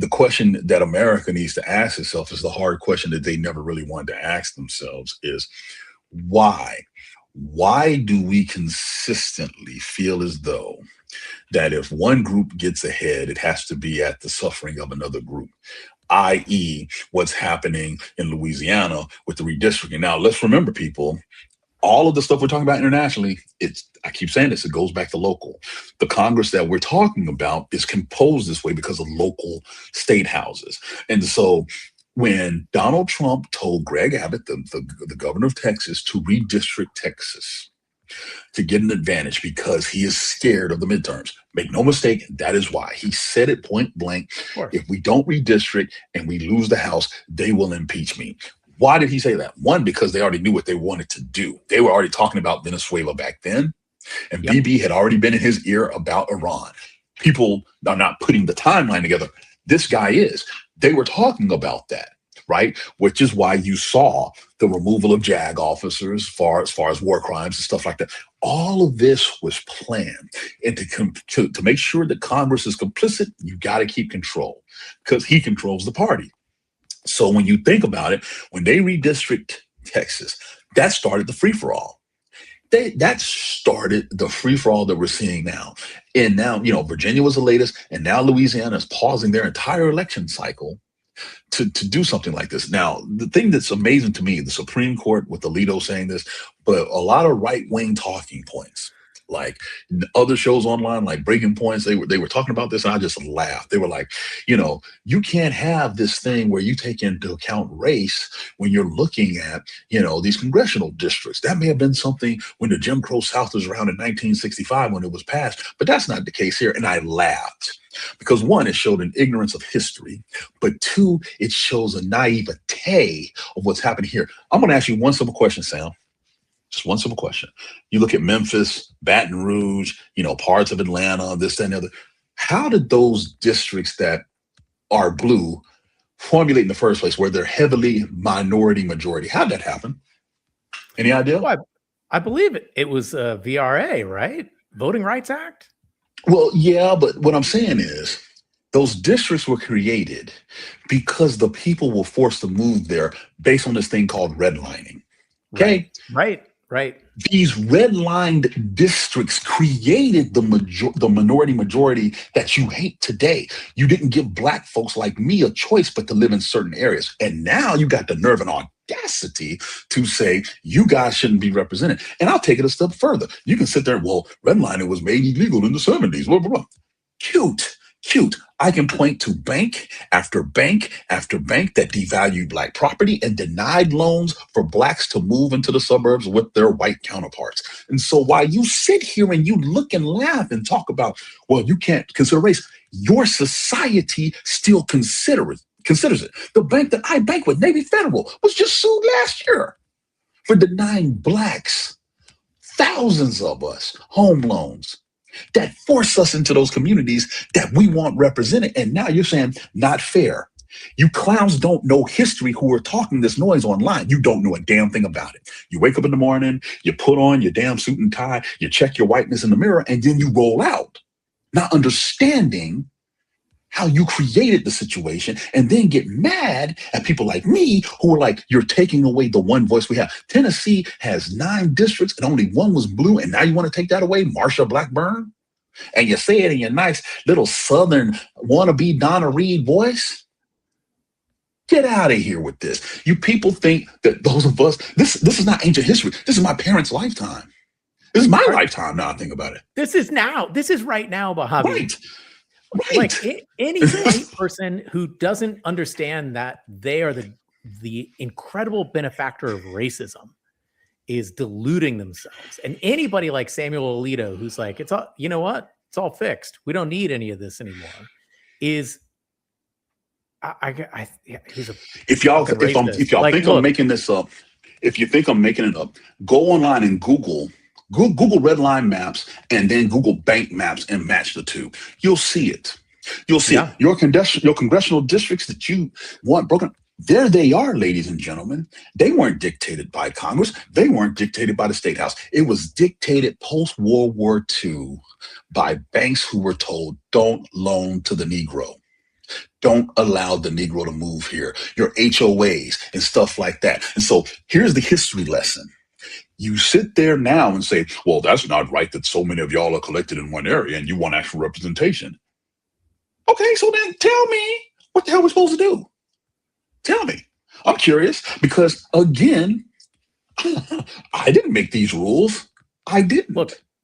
the question that America needs to ask itself is the hard question that they never really wanted to ask themselves is why? Why do we consistently feel as though that if one group gets ahead, it has to be at the suffering of another group, i.e., what's happening in Louisiana with the redistricting? Now, let's remember, people, all of the stuff we're talking about internationally, I keep saying this, it goes back to local. The Congress that we're talking about is composed this way because of local state houses. And so when Donald Trump told Greg Abbott, the governor of Texas, to redistrict Texas to get an advantage because he is scared of the midterms. Make no mistake, that is why. He said it point blank. If we don't redistrict and we lose the House, they will impeach me. Why did he say that? One, because they already knew what they wanted to do. They were already talking about Venezuela back then. And BB had already been in his ear about Iran. People are not putting the timeline together. This guy is. They were talking about that, right? Which is why you saw the removal of JAG officers as far as war crimes and stuff like that. All of this was planned. And to make sure that Congress is complicit, you got to keep control because he controls the party. So when you think about it, when they redistrict Texas, that started the free-for-all. That started the free-for-all that we're seeing now. And now, Virginia was the latest, and now Louisiana is pausing their entire election cycle to do something like this. Now, the thing that's amazing to me, the Supreme Court with Alito saying this, but a lot of right-wing talking points, like other shows online, like Breaking Points, they were talking about this, and I just laughed. They were like, you can't have this thing where you take into account race when you're looking at, these congressional districts. That may have been something when the Jim Crow South was around in 1965 when it was passed, but that's not the case here. And I laughed because one, it showed an ignorance of history, but two, it shows a naivete of what's happening here. I'm going to ask you one simple question, Sam. Just one simple question. You look at Memphis, Baton Rouge, parts of Atlanta, this, that, and the other. How did those districts that are blue formulate in the first place where they're heavily minority majority? How'd that happen? Any idea? Well, I believe it was VRA, right? Voting Rights Act? Well, yeah, but what I'm saying is those districts were created because the people were forced to move there based on this thing called redlining. Okay? Right. These redlined districts created the minority majority that you hate today. You didn't give Black folks like me a choice but to live in certain areas. And now you got the nerve and audacity to say you guys shouldn't be represented. And I'll take it a step further. You can sit there, well, redlining was made illegal in the 70s, blah, blah, blah. Cute. I can point to bank after bank after bank that devalued Black property and denied loans for Blacks to move into the suburbs with their white counterparts. And so while you sit here and you look and laugh and talk about, well, you can't consider race, your society still considers it. The bank that I bank with, Navy Federal, was just sued last year for denying Blacks, thousands of us, home loans that force us into those communities that we want represented. And now you're saying not fair. You clowns don't know history who are talking this noise online. You don't know a damn thing about it. You wake up in the morning, you put on your damn suit and tie, you check your whiteness in the mirror, and then you roll out, not understanding how you created the situation, and then get mad at people like me who are like, you're taking away the one voice we have. Tennessee has 9 districts and only one was blue, and now you want to take that away, Marsha Blackburn? And you say it in your nice little Southern wannabe Donna Reed voice? Get out of here with this. You people think that those of us, this is not ancient history. This is my parents' lifetime. This is my lifetime now I think about it. This is now. This is right now, Bahabi. Right. Like any white person who doesn't understand that they are the incredible benefactor of racism is deluding themselves. And anybody like Samuel Alito, who's like, it's all, you know what? It's all fixed. We don't need any of this anymore. If y'all think I'm making this up, if you think I'm making it up, go online and Google redline maps and then Google bank maps and match the two. You'll see it. You'll see it. Your congressional districts that you want broken. There they are, ladies and gentlemen. They weren't dictated by Congress. They weren't dictated by the State House. It was dictated post-World War II by banks who were told, don't loan to the Negro. don't allow the Negro to move here, your HOAs and stuff like that. And so here's the history lesson. You sit there now and say, well, that's not right that so many of y'all are collected in one area and you want actual representation. Okay, so then tell me what the hell we're supposed to do. Tell me. I'm curious because, again, I didn't make these rules. I didn't. Look,